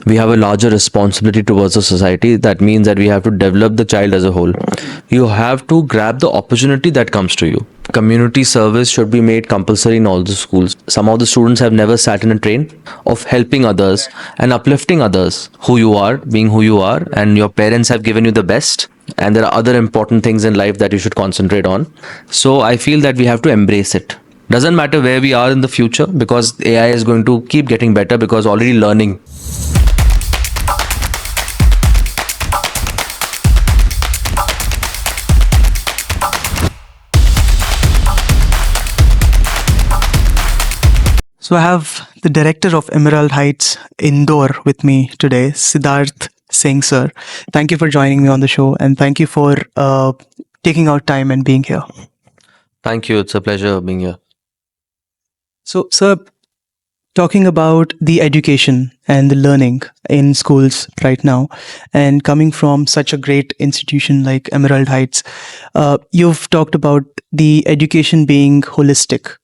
we have a larger responsibility towards the society. That means that we have to develop the child as a whole. You have to grab the opportunity that comes to you. Community service should be made compulsory in all the schools. Some of the students have never sat in a train of helping others and uplifting others. Who you are, being who you are, and your parents have given you the best. And there are other important things in life that you should concentrate on. So I feel that we have to embrace it. Doesn't matter where we are in the future, because AI is going to keep getting better, because already learning. So I have the director of Emerald Heights Indore with me today, Siddharth Singh, sir. Thank you for joining me on the show, and thank you for taking out time and being here. Thank you. It's a pleasure being here. So, sir, talking about the education and the learning in schools right now, and coming from such a great institution like Emerald Heights, you've talked about the education being holistic,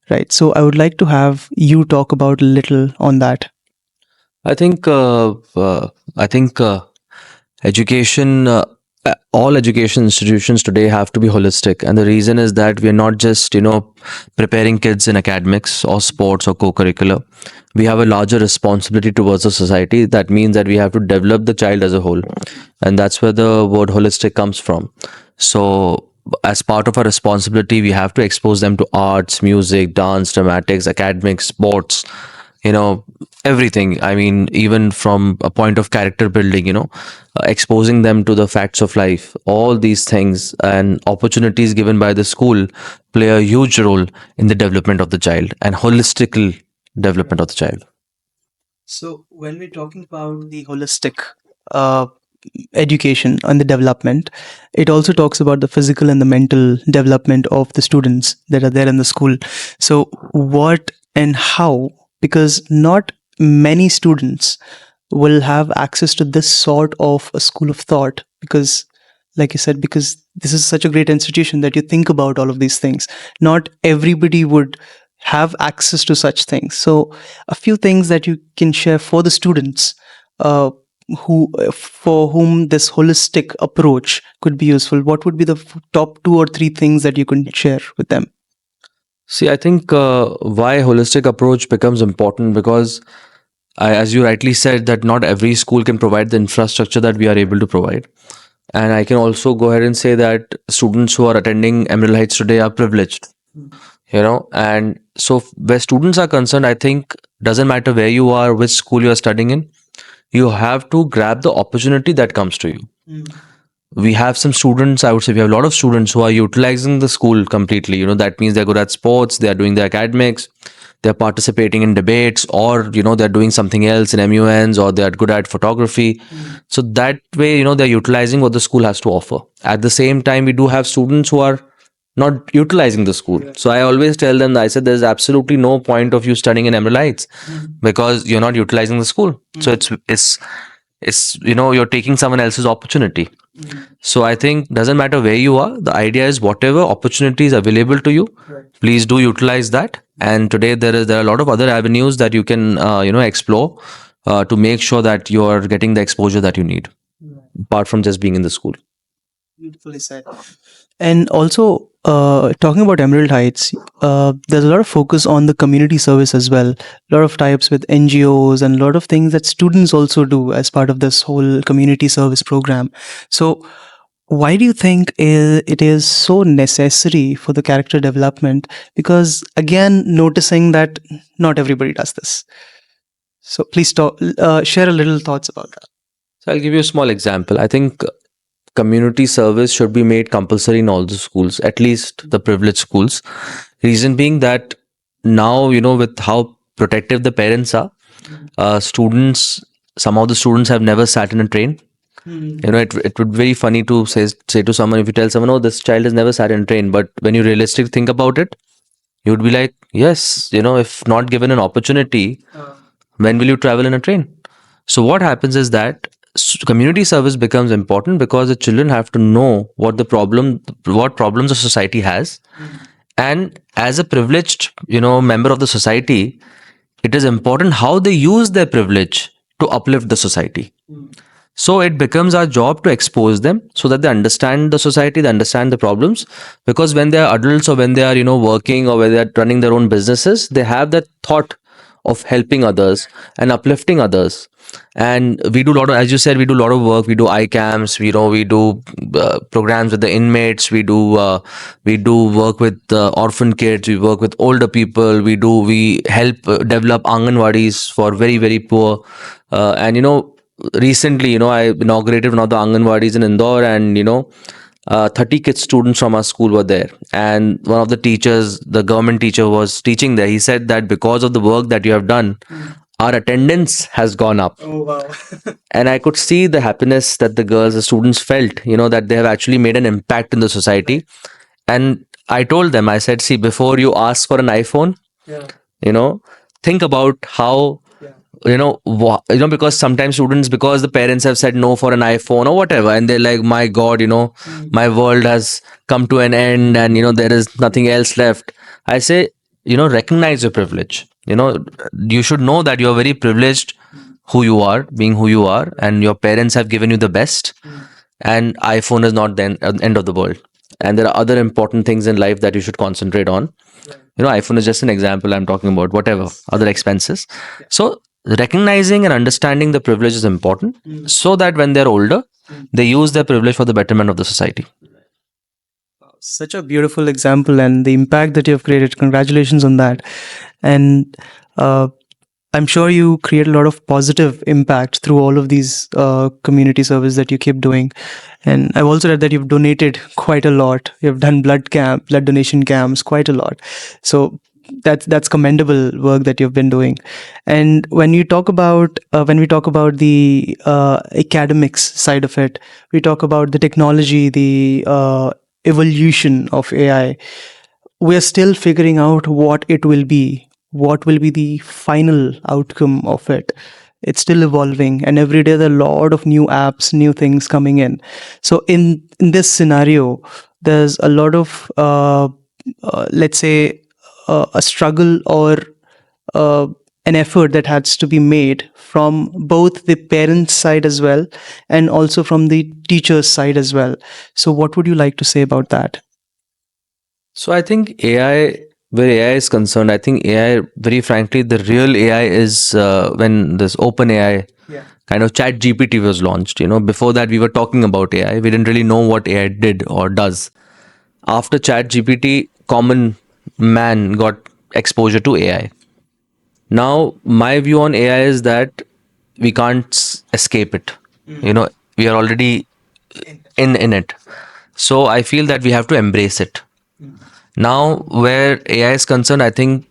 right? So I would like to have you talk about a little on that. I think education, all education institutions today have to be holistic, and the reason is that we are not just preparing kids in academics or sports or co-curricular. We have a larger responsibility towards the society. That means that we have to develop the child as a whole, and that's where the word holistic comes from. So, as part of our responsibility, we have to expose them to arts, music, dance, dramatics, academics, sports, everything. I mean, even from a point of character building, exposing them to the facts of life. All these things and opportunities given by the school play a huge role in the development of the child and holistic development of the child. So, when we're talking about the holistic education and the development, it also talks about the physical and the mental development of the students that are there in the school. So, what and how? Because not many students will have access to this sort of a school of thought, because like you said, because this is such a great institution that you think about all of these things. Not everybody would have access to such things. So a few things that you can share for the students for whom this holistic approach could be useful. What would be the top 2 or 3 things that you can share with them? See, I think why holistic approach becomes important, because as you rightly said, that not every school can provide the infrastructure that we are able to provide. And I can also go ahead and say that students who are attending Emerald Heights today are privileged, and so where students are concerned, I think doesn't matter where you are, which school you are studying in, you have to grab the opportunity that comes to you. We have some students, I would say we have a lot of students who are utilizing the school completely. That means they're good at sports, they're doing their academics, they're participating in debates, or, they're doing something else in MUNs, or they're good at photography. So that way, they're utilizing what the school has to offer. At the same time, we do have students who are not utilizing the school. So I always tell them, I said, there's absolutely no point of you studying in Emerald Heights because you're not utilizing the school. So it's you're taking someone else's opportunity. So I think doesn't matter where you are, the idea is whatever opportunity is available to you, please do utilize that. And today there are a lot of other avenues that you can explore to make sure that you are getting the exposure that you need, apart from just being in the school. Beautifully said. And also, talking about Emerald Heights, there's a lot of focus on the community service as well. A lot of tie-ups with NGOs and a lot of things that students also do as part of this whole community service program. So, why do you think it is so necessary for the character development? Because again, noticing that not everybody does this. So, please share a little thoughts about that. So I'll give you a small example. I think community service should be made compulsory in all the schools, at least the privileged schools. Reason being that now, with how protective the parents are, some of the students have never sat in a train. It would be very funny to say to someone, if you tell someone, oh, this child has never sat in a train, but when you realistically think about it, you would be like, yes, if not given an opportunity, when will you travel in a train? So what happens is that community service becomes important because the children have to know what problems the society has. And as a privileged, member of the society, it is important how they use their privilege to to uplift the society. So it becomes our job to expose them so that they understand the society, they understand the problems. Because when they are adults or when they are, working or when they are running their own businesses, they have that thought of helping others and uplifting others. And we do a lot of, as you said, we do a lot of work. We do ICAMs, we do programs with the inmates. We do work with orphan kids. We work with older people. We help develop Anganwadis for very, very poor. And recently, I inaugurated one of the Anganwadis in Indore, and 30 kids students from our school were there, and one of the teachers, the government teacher, was teaching there. He said that because of the work that you have done, our attendance has gone up. Oh, wow. And I could see the happiness that the students felt, that they have actually made an impact in the society. And I told them, I said, see, before you ask for an iPhone, Yeah. Think about how, because sometimes students, because the parents have said no for an iPhone or whatever, and they're like, my God, my world has come to an end, and there is nothing else left. I say, recognize your privilege. You should know that you're very privileged who you are, being who you are, and your parents have given you the best. And iPhone is not the end of the world, and there are other important things in life that you should concentrate on. iPhone is just an example. I'm talking about whatever other expenses. So recognizing and understanding the privilege is important, so that when they're older, they use their privilege for the betterment of the society. Such a beautiful example, and the impact that you have created. Congratulations on that. And I'm sure you create a lot of positive impact through all of these community service that you keep doing. And I've also read that you've donated quite a lot. You've done blood donation camps, quite a lot. So that's commendable work that you've been doing. And when we talk about the academics side of it, we talk about the technology, the evolution of AI. We are still figuring out what it will be. What will be the final outcome of it? It's still evolving, and every day there are a lot of new apps, new things coming in. So in this scenario, there's a lot of let's say a struggle or an effort that has to be made from both the parents' side as well, and also from the teachers' side as well. So what would you like to say about that? So I think where AI is concerned, I think AI, very frankly, the real AI is when this open AI kind of chat GPT was launched. Before that, we were talking about AI. We didn't really know what AI did or does. After chat GPT, common man got exposure to AI. Now, my view on AI is that we can't escape it. We are already in it. So I feel that we have to embrace it. Now, where AI is concerned, I think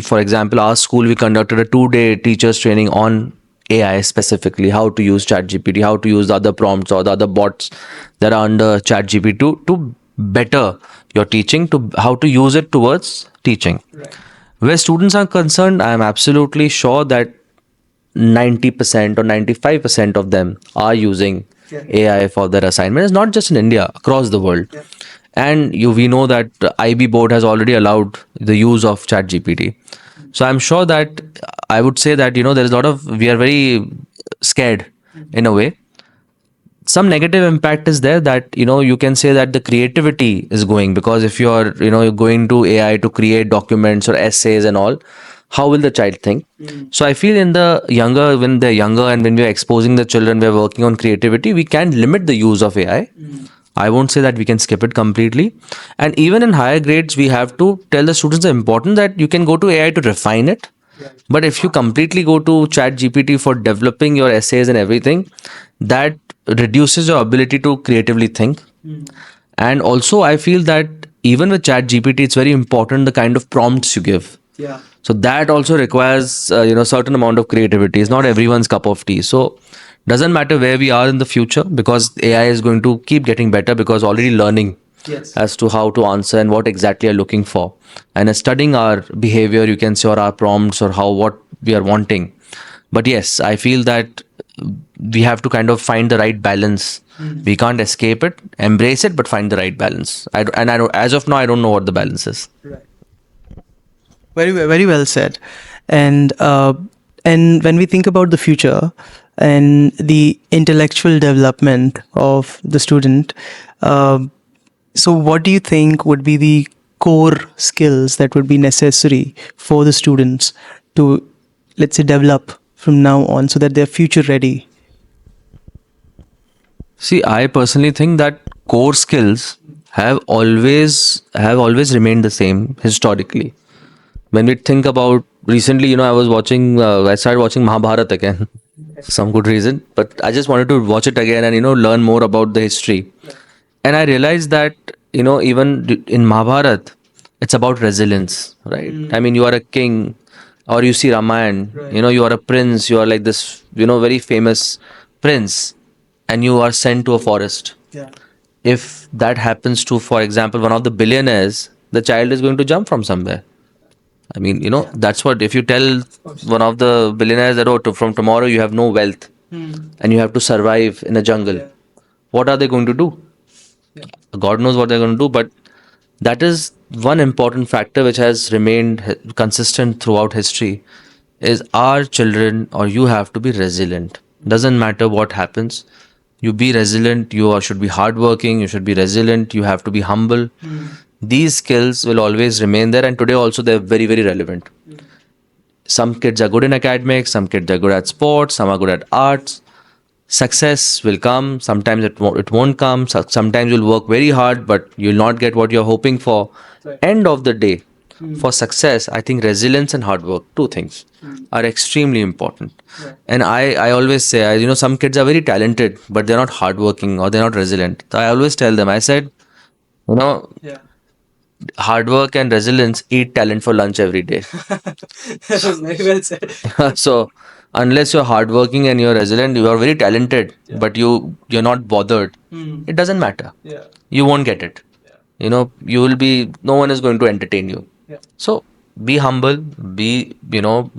for example, our school, we conducted a 2-day teachers training on AI specifically, how to use ChatGPT, how to use the other prompts or the other bots that are under ChatGPT to better your teaching, to how to use it towards teaching. Right. Where students are concerned, I am absolutely sure that 90% or 95% of them are using AI for their assignment. It's not just in India, across the world. Yeah. And we know that IB board has already allowed the use of ChatGPT. So I'm sure that I would say that, there is we are very scared in a way. Some negative impact is there, that, you can say that the creativity is going, because if you're, you're going to AI to create documents or essays and all, how will the child think? So I feel when they're younger and when we're exposing the children, we're working on creativity, we can limit the use of AI. I won't say that we can skip it completely. And even in higher grades, we have to tell the students the importance that you can go to AI to refine it. But if you completely go to chat GPT for developing your essays and everything, that reduces your ability to creatively think. And also, I feel that even with chat GPT, it's very important the kind of prompts you give. Yeah. So that also requires certain amount of creativity. It's not everyone's cup of tea. So doesn't matter where we are in the future, because AI is going to keep getting better, because already learning as to how to answer and what exactly you're looking for, and studying our behavior, you can say, or our prompts, or what we are wanting. But yes, I feel that we have to kind of find the right balance. We can't escape it, embrace it, but find the right balance. I don't, as of now, I don't know what the balance is. Right. Very well said. And And when we think about the future and the intellectual development of the student, so what do you think would be the core skills that would be necessary for the students to, let's say, develop from now on so that they're future ready? See, I personally think that core skills have always remained the same historically. When we think about recently, I started watching Mahabharat again for some good reason, but I just wanted to watch it again and learn more about the history. And I realized that even in Mahabharat, it's about resilience, right? I mean, you are a king, or you see Ramayan, you are a prince, you are like this, very famous prince, and you are sent to a forest. If that happens to, for example, one of the billionaires, the child is going to jump from somewhere. I mean, that's what, if you tell one of the billionaires that, oh, from tomorrow you have no wealth and you have to survive in a jungle, what are they going to do? God knows what they're going to do, but that is one important factor which has remained consistent throughout history is our children or you have to be resilient. Doesn't matter what happens. You be resilient, should be hardworking, you should be resilient, you have to be humble. These skills will always remain there, and today also they're very, very relevant. Some kids are good in academics, some kids are good at sports, some are good at arts. Success will come, sometimes it won't come, sometimes you'll work very hard, but you'll not get what you're hoping for. End of the day, for success, I think resilience and hard work, two things, are extremely important. And I always say, some kids are very talented, but they're not hardworking or they're not resilient. So I always tell them, I said, you know, hard work and resilience eat talent for lunch every day. Very well said. So unless you're hardworking and you're resilient, you are very talented, but you're not bothered. It doesn't matter. You won't get it. You will be. No one is going to entertain you. So be humble, be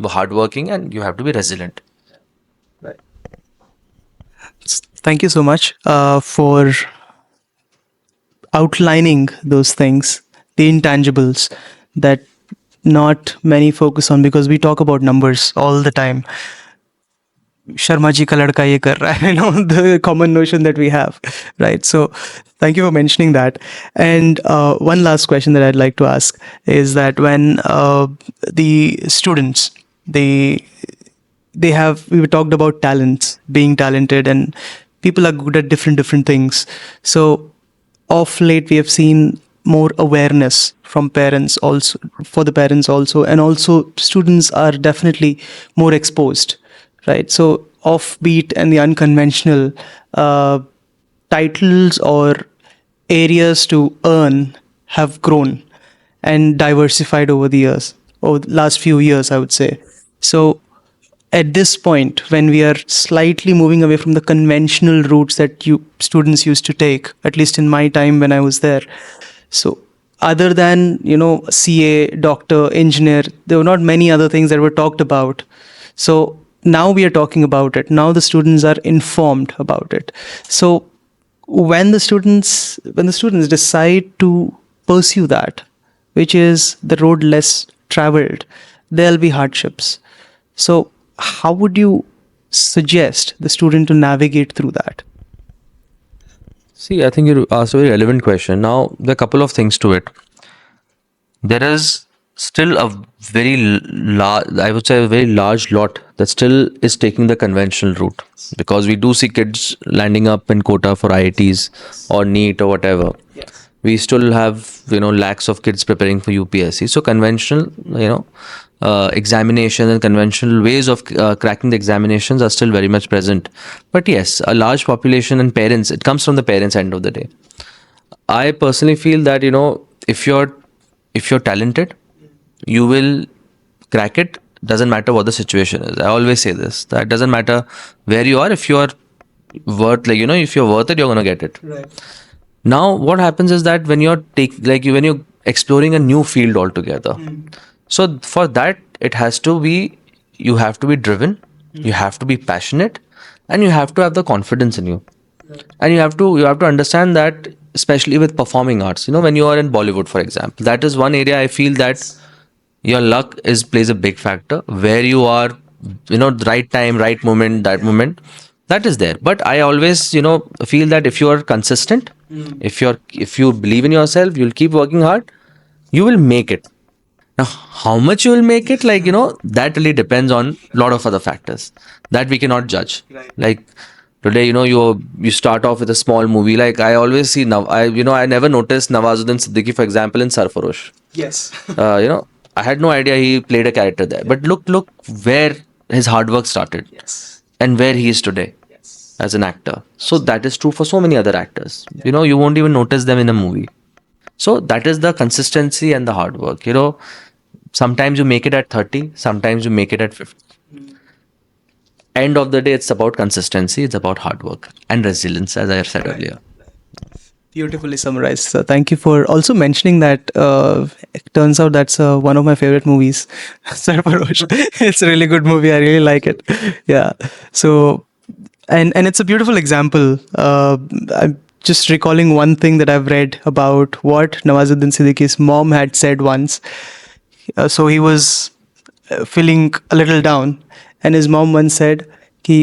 hardworking, and you have to be resilient. Thank you so much for outlining those things, the intangibles that not many focus on because we talk about numbers all the time. Sharma ji ka ladka ye kar raha hai, the common notion that we have, right? So, thank you for mentioning that. And one last question that I'd like to ask is that when the students they have we talked about talents, being talented, and people are good at different things. So, of late we have seen more awareness from parents also, for the parents also, and also students are definitely more exposed, right? So offbeat and the unconventional titles or areas to earn have grown and diversified over the years, over the last few years, I would say. So at this point, when we are slightly moving away from the conventional routes that you students used to take, at least in my time when I was there, so other than CA, doctor, engineer, there were not many other things that were talked about. So now we are talking about it. Now the students are informed about it. So when the students decide to pursue that, which is the road less traveled, there'll be hardships. So how would you suggest the student to navigate through that? See, I think you asked a very relevant question. Now, there are a couple of things to it. There is still a very large, I would say, a very large lot that still is taking the conventional route because we do see kids landing up in quota for IITs or NEET or whatever. We still have lakhs of kids preparing for UPSC. So conventional examinations and conventional ways of cracking the examinations are still very much present. But yes, a large population and parents, it comes from the parents' end of the day. I personally feel that if you're talented, you will crack it. Doesn't matter what the situation is. I always say this, that doesn't matter where you are. If you're if you're worth it, you're gonna get it. Now what happens is that when you're exploring a new field altogether, so for that you have to be driven, you have to be passionate, and you have to have the confidence in you. And you have to understand that, especially with performing arts, when you are in Bollywood, for example, that is one area I feel that your luck is plays a big factor. Where you are the right time, right moment, that moment, that is there. But I always, feel that if you are consistent, if you believe in yourself, you'll keep working hard, you will make it. Now, how much you will make it, that really depends on a lot of other factors that we cannot judge. Like today, you start off with a small movie. Like I always see now, I never noticed Nawazuddin Siddiqui, for example, in Sarfarosh. Yes. I had no idea he played a character there. But look where his hard work started Yes. and where he is today as an actor. So that is true for so many other actors. You won't even notice them in a movie. So that is the consistency and the hard work. Sometimes you make it at 30, sometimes you make it at 50. End of the day, it's about consistency, it's about hard work and resilience, as I said earlier. Beautifully summarized. So thank you for also mentioning that. It turns out that's one of my favorite movies, Sarfarosh. It's a really good movie. I really like it. Yeah. So, and it's a beautiful example. I'm just recalling one thing that I've read about what Nawazuddin Siddiqui's mom had said once. So he was feeling a little down, and his mom once said कि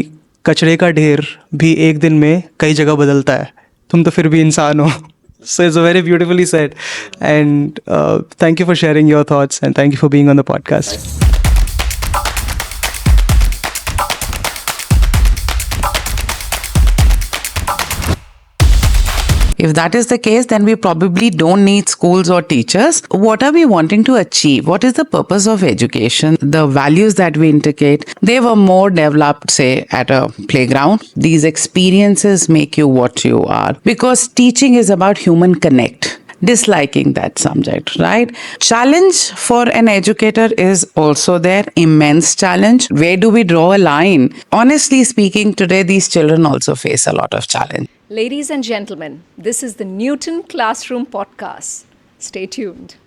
कचरे का ढेर भी एक दिन में कई जगह बदलता है, तुम तो फिर भी इंसान हो. So it's very beautifully said. And thank you for sharing your thoughts, and thank you for being on the podcast. If that is the case, then we probably don't need schools or teachers. What are we wanting to achieve? What is the purpose of education? The values that we integrate, they were more developed, say, at a playground. These experiences make you what you are, because teaching is about human connect. Disliking that subject, right? Challenge for an educator is also there, immense challenge. Where do we draw a line? Honestly speaking, today these children also face a lot of challenge. Ladies and gentlemen, this is the Newton Classroom Podcast. Stay tuned.